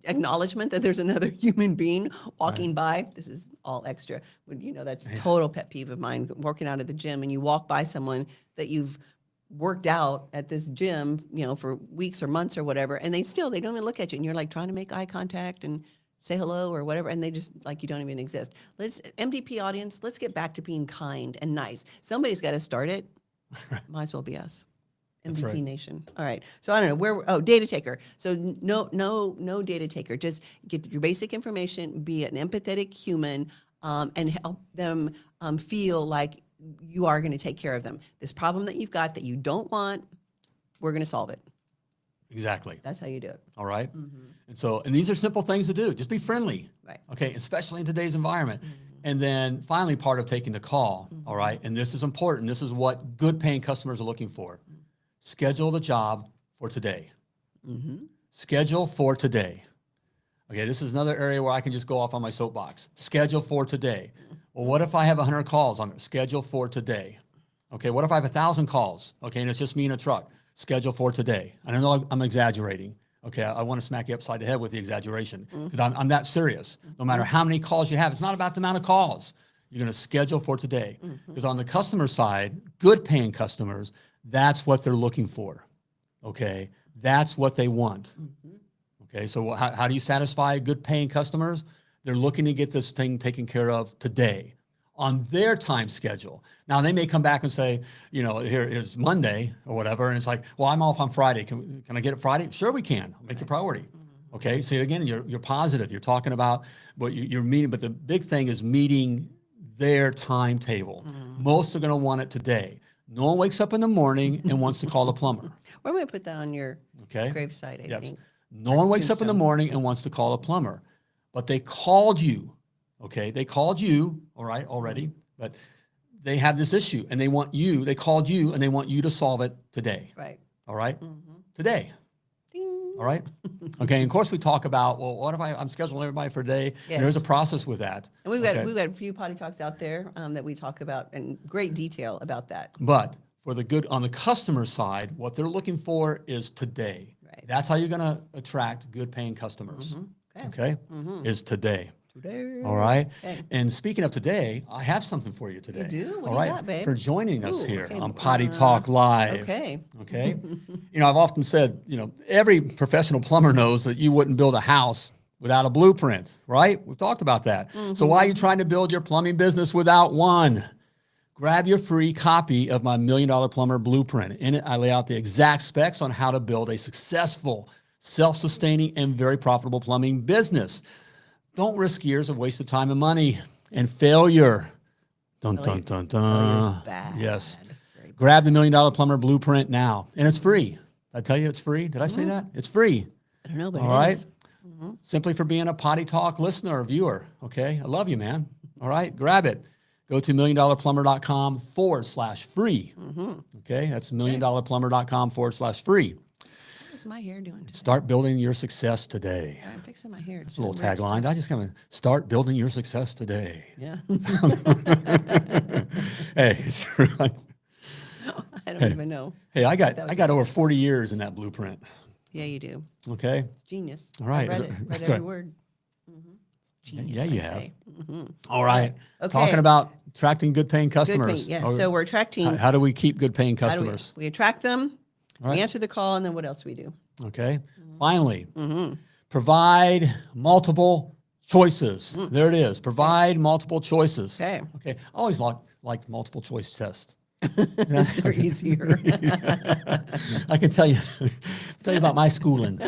acknowledgement that there's another human being walking by. This is all extra. That's total pet peeve of mine, working out at the gym and you walk by someone that you've worked out at this gym, for weeks or months or whatever, and they don't even look at you, and you're like trying to make eye contact and say hello or whatever, and they just like you don't even exist. MDP audience, let's get back to being kind and nice. Somebody's got to start it. Might as well be us. MVP right. Nation. All right. So I don't know data taker. So no data taker. Just get your basic information, be an empathetic human, and help them feel like you are going to take care of them. This problem that you've got that you don't want, we're going to solve it. Exactly. That's how you do it. All right. Mm-hmm. And these are simple things to do. Just be friendly. Right. Okay. Especially in today's environment. Mm-hmm. And then finally, part of taking the call. Mm-hmm. All right. And this is important. This is what good paying customers are looking for. Mm-hmm. Schedule the job for today. Mm-hmm. Schedule for today. Okay. This is another area where I can just go off on my soapbox. Schedule for today. Well, what if I have 100 calls on it? Schedule for today. Okay, what if I have 1,000 calls? Okay, and it's just me in a truck. Schedule for today. I know I'm exaggerating. Okay, I want to smack you upside the head with the exaggeration because I'm that serious. No matter how many calls you have, it's not about the amount of calls. You're going to schedule for today. Because on the customer side, good paying customers, that's what they're looking for. Okay, that's what they want. Okay, so how do you satisfy good paying customers? They're looking to get this thing taken care of today on their time schedule. Now, they may come back and say, here is Monday or whatever. And it's like, well, I'm off on Friday. Can I get it Friday? Sure, we can. I'll make it a priority. Okay. So again, you're positive. You're talking about what you're meeting. But the big thing is meeting their timetable. Most are going to want it today. No one wakes up in the morning and wants to call the plumber. We're going to put that on your gravesite, I think. No one wakes up in the morning and wants to call a plumber. But they called you, okay? They called you, all right, already, but they have this issue and they called you and they want you to solve it today. Right. All right? Today. Ding. All right? Okay, and of course we talk about, well, what if I'm scheduling everybody for today? Yes. There's a process with that. And we've got a few Potty Talks out there that we talk about in great detail about that. But on the customer side, what they're looking for is today. Right. That's how you're going to attract good paying customers. Okay? Is today. Today. All right. Okay. And speaking of today, I have something for you today. You do? What All do right. you got, babe? For joining us here okay. on Potty Talk Live. Okay. Okay. I've often said, every professional plumber knows that you wouldn't build a house without a blueprint, right? We've talked about that. So why are you trying to build your plumbing business without one? grab your free copy of my $1 Million Plumber Blueprint. In it, I lay out the exact specs on how to build a successful, self-sustaining, and very profitable plumbing business. Don't risk years of wasted time and money and failure. Dun, dun, dun, Failure's dun. bad. Yes. Very bad. Grab the $1 Million Plumber Blueprint now. And it's free. Did I tell you it's free? Did I say that? It's free. I don't know, but All it right. is. Simply for being a Potty Talk listener or viewer. Okay. I love you, man. All right. Grab it. Go to milliondollarplumber.com/free. Okay. That's milliondollarplumber.com/free. What's my hair doing today? Start building your success today. Sorry, I'm fixing my hair. That's a little tagline. I just kind of start building your success today. Yeah. Hey, it's right. I don't even know. Hey, I got over 40 years in that blueprint. Yeah, you do. Okay. It's genius. All right. I read it. Read That's every right. word. It's genius. Yeah, you I have. say. All right. Okay. Talking about attracting good paying Good customers. paying. Yeah. Or So we're attracting. how do we keep good paying how do customers? we attract them. All right. We answer the call, and then what else do we do? Okay. Finally, provide multiple choices. There it is. Provide multiple choices. Okay. Okay. I always liked multiple choice tests. They're easier. I can tell you about my schooling.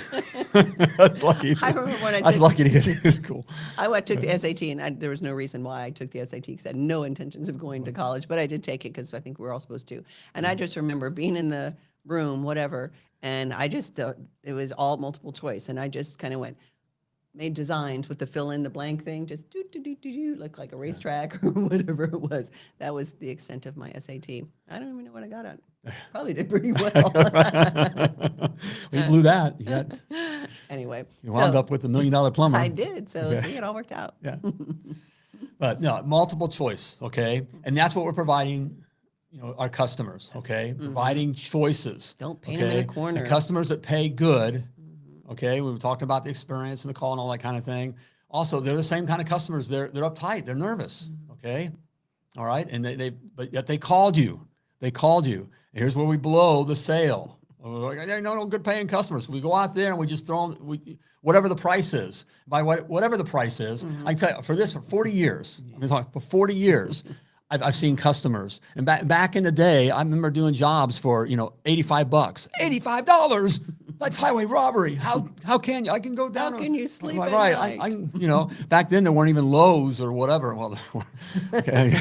I was lucky. I remember when I was took- lucky to get to school. I took the SAT, and there was no reason why I took the SAT because I had no intentions of going to college, but I did take it because I think we're all supposed to. And I just remember being in the room, whatever, and I just thought it was all multiple choice, and I just kind of made designs with the fill in the blank thing, just look like a racetrack or whatever it was. That was the extent of my SAT. I don't even know what I got on. Probably did pretty well. You blew that. Anyway, You wound up with the $1 Million Plumber. I did. So see, it all worked out. Yeah. But no, multiple choice, okay? And that's what we're providing, our customers, okay? Providing choices. Don't paint them in a corner. The customers that pay good, okay? We were talking about the experience and the call and all that kind of thing. Also, they're the same kind of customers. They're uptight. They're nervous, okay? All right? And but yet they called you. They called you. And here's where we blow the sale. No good paying customers. We go out there and we just throw them, whatever the price is. By whatever the price is, I can tell you, for 40 years, for 40 years, I've seen customers. And back in the day, I remember doing jobs for, $85. $85? That's highway robbery. How can you? I can go down. How can you sleep at right. night? Back then there weren't even Lowe's or whatever. Well, okay,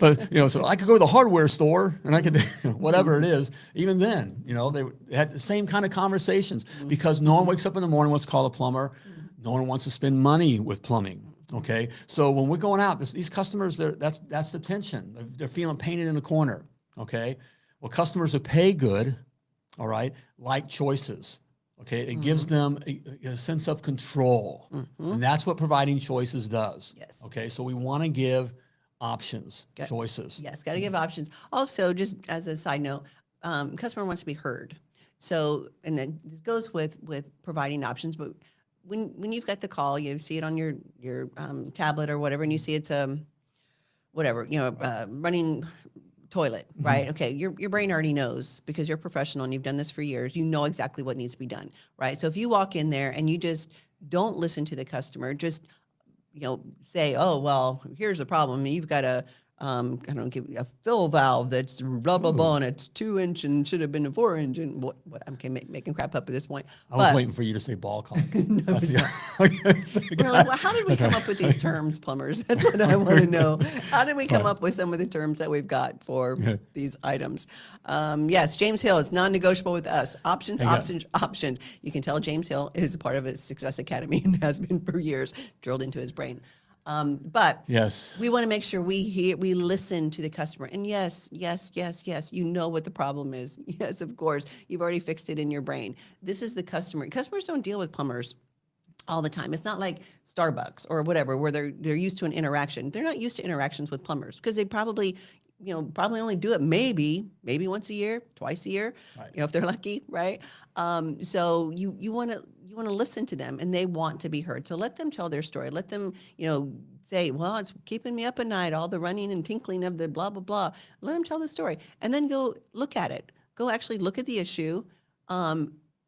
but so I could go to the hardware store and I could, whatever it is. Even then, they had the same kind of conversations because no one wakes up in the morning wants to call a plumber. No one wants to spend money with plumbing. Okay, so when we're going out, these customers, that's the tension. They're feeling painted in the corner. Okay, well, customers who pay good, all right, like choices. Okay, it gives them a sense of control, and that's what providing choices does. Yes. Okay, so we want to give options, choices. Yes, got to give options. Also, just as a side note, customer wants to be heard. So, and then this goes with providing options, but when you've got the call, you see it on your tablet or whatever, and you see it's running toilet, right? Okay, your brain already knows because you're a professional and you've done this for years. You know exactly what needs to be done, right? So if you walk in there and you just don't listen to the customer, just say, oh well, here's the problem. You've got a give you a fill valve that's blah blah blah, and it's 2-inch and should have been a 4-inch. And what I'm making crap up at this point. I was waiting for you to say ball cock. No, how did we come up with these terms, plumbers? That's what I want to know. How did we come up with some of the terms that we've got for these items? Yes, James Hill is non-negotiable with us. Options. You can tell James Hill is a part of his Success Academy and has been for years, drilled into his brain. But yes, we want to make sure we listen to the customer. And yes, you know what the problem is. Yes, of course, you've already fixed it in your brain. This is the customer. Customers don't deal with plumbers all the time. It's not like Starbucks or whatever, where they're used to an interaction. They're not used to interactions with plumbers because they probably only do it maybe once a year, twice a year, right. If they're lucky, right? So you want to listen to them, and they want to be heard. So let them tell their story. Let them, say, well, it's keeping me up at night, all the running and tinkling of the blah, blah, blah. Let them tell the story, and then go look at it. Go actually look at the issue,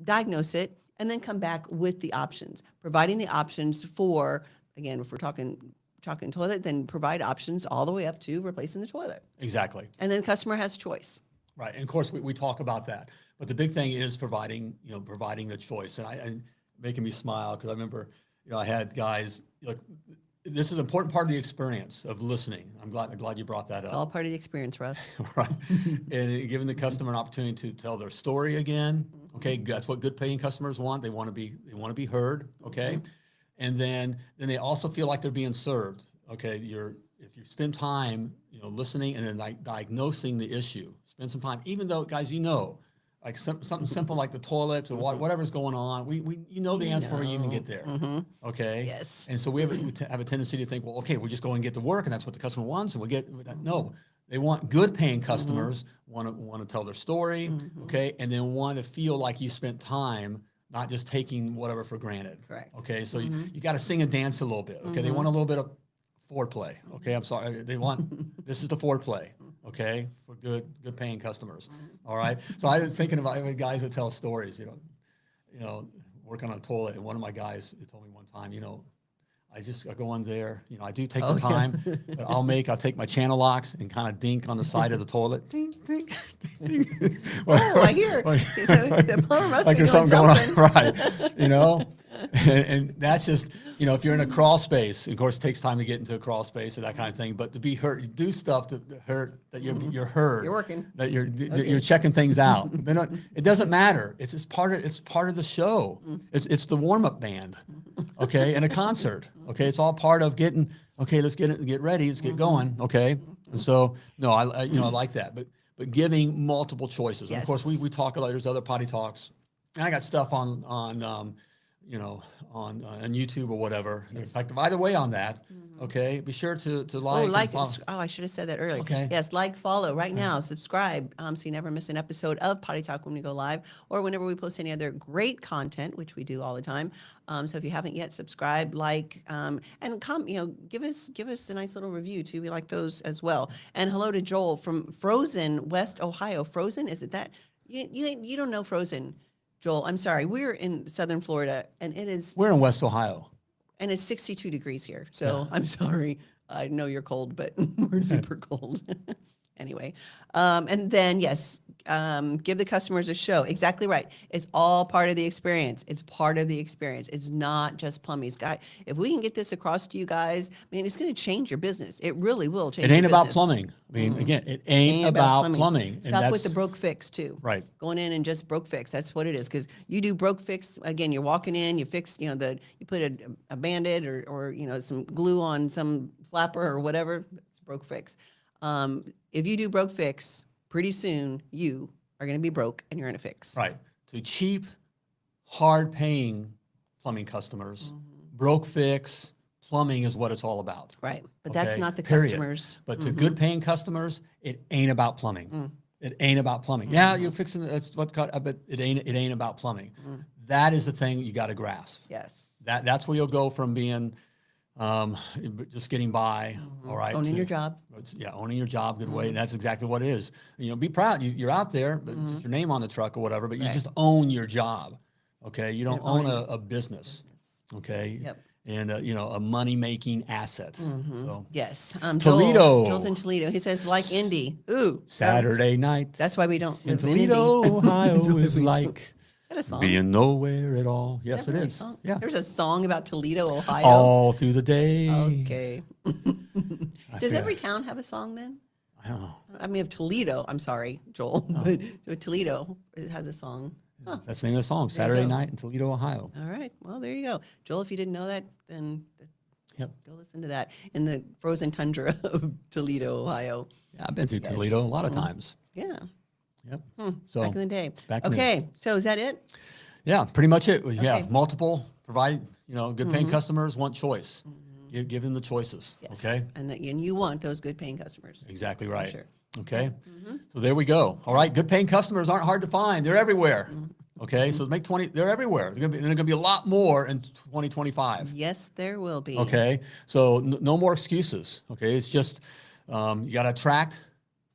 diagnose it, and then come back with the options, providing the options for, again, if we're talking talking toilet, then provide options all the way up to replacing the toilet. Exactly. And then the customer has choice. Right. And of course, we talk about that. But the big thing is providing the choice. And making me smile because I remember, I had guys, this is an important part of the experience of listening. I'm glad you brought that It's up. all part of the experience, Russ. Right. And giving the customer an opportunity to tell their story again. Okay. That's what good paying customers want. They want to be heard. Okay. And then they also feel like they're being served. Okay. If you spend time, listening and then diagnosing the issue, spend some time, even though guys, like something simple like the toilets or whatever's going on, we the answer before you even get there. Okay. Yes. And so we have a tendency to think, well, okay, we're just going and get to work, and that's what the customer wants, and we get no. They want good paying customers, want to tell their story, okay, and then want to feel like you spent time, not just taking whatever for granted. Correct. Okay. So you got to sing and dance a little bit. Okay. They want a little bit of foreplay. Okay. I'm sorry. They want this is the foreplay. Okay, for good paying customers. All right. So I was thinking about guys that tell stories. Working on a toilet, and one of my guys told me one time, I go on there. I do take the time, but I'll take my channel locks and kind of dink on the side of the toilet. Dink, dink, dink. I hear the plumber must like be there's doing something going on, right? And that's just, if you're in a crawl space, of course, it takes time to get into a crawl space or that kind of thing. But to be heard, do stuff to hurt that you're heard. You're working. That you're checking things out. It doesn't matter. It's part of the show. It's the warm up band, okay, and a concert. Okay, it's all part of getting. Okay, let's get ready. Let's get going. Okay, and so no, I like that. But giving multiple choices. And of course, we talk a lot. There's other potty talks, and I got stuff on YouTube or whatever. Yes. In fact, by the way, on that, okay, be sure to like. I should have said that earlier. Okay. Yes, follow right now, subscribe, so you never miss an episode of Potty Talk when we go live or whenever we post any other great content, which we do all the time. So if you haven't yet, subscribe, and come. Give us a nice little review too. We like those as well. And hello to Joel from Frozen, West Ohio. Frozen, is it that? You don't know Frozen. Joel, I'm sorry. We're in Southern Florida, and we're in West Ohio, and it's 62 degrees here. So I'm sorry. I know you're cold, but we're super cold. Anyway, and then yes, give the customers a show. Exactly right. It's all part of the experience. It's part of the experience. It's not just plumbing. If we can get this across to you guys, it's going to change your business. It really will change. It ain't your about business. plumbing. Again, it ain't about plumbing. Stop with the broke fix too. Right. Going in and just broke fix. That's what it is. Because you do broke fix. Again, you're walking in, you fix, you put a Band-Aid or some glue on some flapper or whatever. It's broke fix. If you do broke fix, pretty soon you are going to be broke and you're going to fix. Right. To cheap, hard-paying plumbing customers, broke fix, plumbing is what it's all about. Right. But that's not the Period. customers. But to good-paying customers, it ain't about plumbing. It ain't about plumbing. Yeah, you're fixing that's what, but it ain't about plumbing. That is the thing you got to grasp. Yes. That's where you'll go from being just getting by, all right. Owning your job. Yeah, owning your job, good way. And that's exactly what it is. Be proud. You're out there, but it's your name on the truck or whatever, but you just own your job, okay? You don't own a business, okay? Yep. And, a money-making asset. So. Yes. Toledo. Joel's in Toledo. He says, like Indy. Ooh. Saturday night. That's why we don't in live Toledo, in Indy. Ohio is like Is that a song? being nowhere at all. Yes, it Really is. Yeah. There's a song about Toledo, Ohio. All through the day. Okay. Does every town have a song then? I don't know. I mean, of Toledo, I'm sorry, Joel, but Toledo it has a song. Huh. That's the name of the song, Saturday Night in Toledo, Ohio. All right. Well, there you go. Joel, if you didn't know that, then Yep. go listen to that in the frozen tundra of Toledo, Ohio. Yeah, I've been through Toledo a lot of times. Yeah. Yep. So back in the day. Back in the Okay. So is that it? Yeah, pretty much it. Yeah, Okay. multiple, provide, good paying customers want choice. Give them the choices. Yes. Okay. And you want those good paying customers. Exactly right. Sure. Okay. So there we go. All right. Good paying customers aren't hard to find. They're everywhere. Okay. So make 20, they're everywhere. They're going to be a lot more in 2025. Yes, there will be. Okay. So no more excuses. Okay. It's just, you got to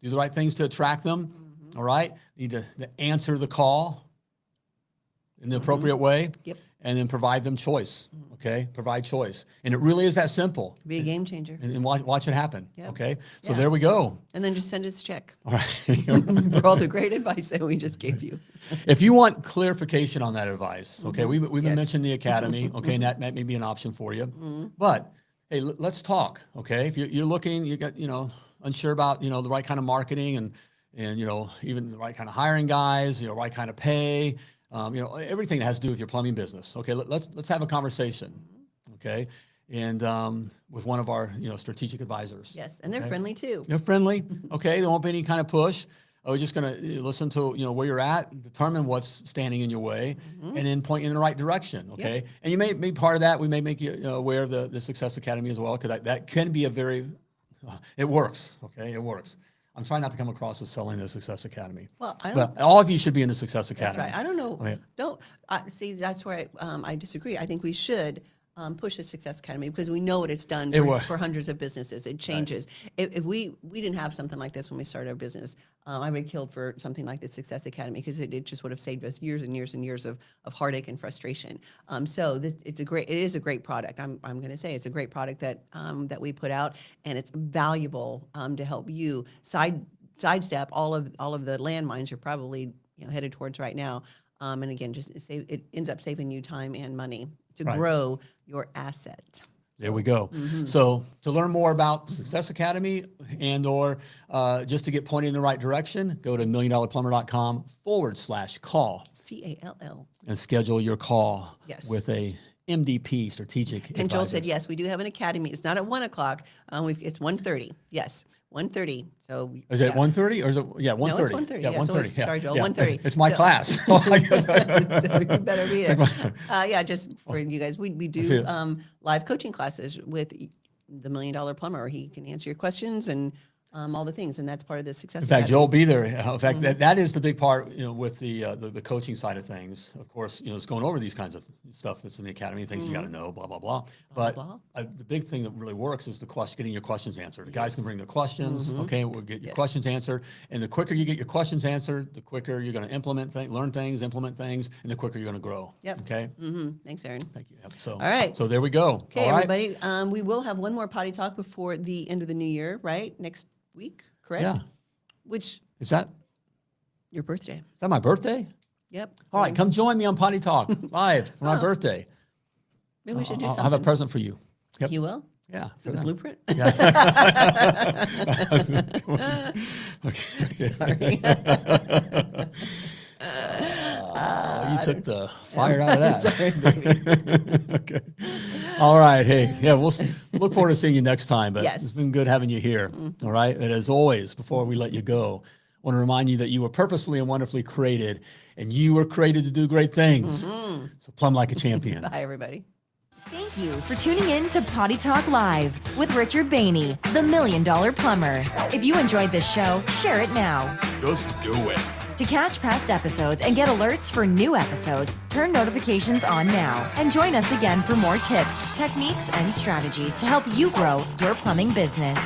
do the right things to attract them. All right. You need to answer the call in the appropriate way. Yep. and then provide them choice. Okay, provide choice, and it really is that simple. Be a game changer. And watch it happen. Yep. Okay, so Yeah. there we go. And then just send us a check All right. for all the great advice that we just gave you. If you want clarification on that advice, okay, we've been Yes. mentioning the academy, okay, and that may be an option for you. But hey, let's talk, okay? If you're looking, you got unsure about the right kind of marketing and even the right kind of hiring guys, right kind of pay, everything that has to do with your plumbing business. Okay, let's have a conversation, okay, and with one of our strategic advisors. Yes, and they're Okay? friendly too. They're friendly, okay. There won't be any kind of push. We're just going to listen to where you're at, determine what's standing in your way, and then point you in the right direction. Okay, and you may be part of that. We may make you aware of the Success Academy as well, because that can be a very, it works. Okay, it works. I'm trying not to come across as selling the Success Academy. Well, I But don't. all of you should be in the Success That's Academy. right. I don't know. Okay. Don't see. That's where I disagree. I think we should push the Success Academy because we know what it's done for hundreds of businesses. It changes. If we didn't have something like this when we started our business, I would have killed for something like the Success Academy because it just would have saved us years and years and years of heartache and frustration. So it is a great product. I'm going to say it's a great product that we put out, and it's valuable to help you sidestep all of the landmines you're probably headed towards right now. And again, it ends up saving you time and money to grow your asset. There we go. So to learn more about Success Academy or just to get pointed in the right direction, go to milliondollarplumber.com/call. CALL. And schedule your call Yes. with a MDP strategic And Joel advisor. said, yes, we do have an academy. It's not at 1:00. It's 1:30. Yes, 1:30. So Is it 1:30 or is it 1:30? No, it's 1:30. Yeah, Yeah, 1:30. so sorry, Joel, 1:30. It's my So- class. so you better be there. Just for you guys, we do live coaching classes with the Million Dollar Plumber, where he can answer your questions and all the things, and that's part of the Success In fact, Academy. Joel, be there. In fact, that is the big part, with the coaching side of things. Of course, it's going over these kinds of stuff that's in the academy, things you got to know, blah blah blah. But blah. The big thing that really works is getting your questions answered. The guys can bring their questions. Okay, we'll get your questions answered, and the quicker you get your questions answered, the quicker you're going to implement things, learn things, implement things, and the quicker you're going to grow. Yep. Okay. Thanks, Aaron. Thank you. Yep. So, All right. So there we go. Okay, All right. everybody. We will have one more potty talk before the end of the new year, right? Next week, correct? Yeah. Which Is that your birthday? my birthday? Yep. All right, come join me on Potty Talk live for my birthday. Maybe we should do I'll something. have a present for you. Yep. You will? Yeah. For the blueprint? Sorry. You took the fire out of that. Sorry, baby. Okay. All right. Hey, yeah, we'll look forward to seeing you next time. But Yes. it's been good having you here. All right. And as always, before we let you go, I want to remind you that you were purposefully and wonderfully created, and you were created to do great things. So plumb like a champion. Bye, everybody. Thank you for tuning in to Potty Talk Live with Richard Behney, the Million Dollar Plumber. If you enjoyed this show, share it now. Just do it. To catch past episodes and get alerts for new episodes, turn notifications on now and join us again for more tips, techniques, and strategies to help you grow your plumbing business.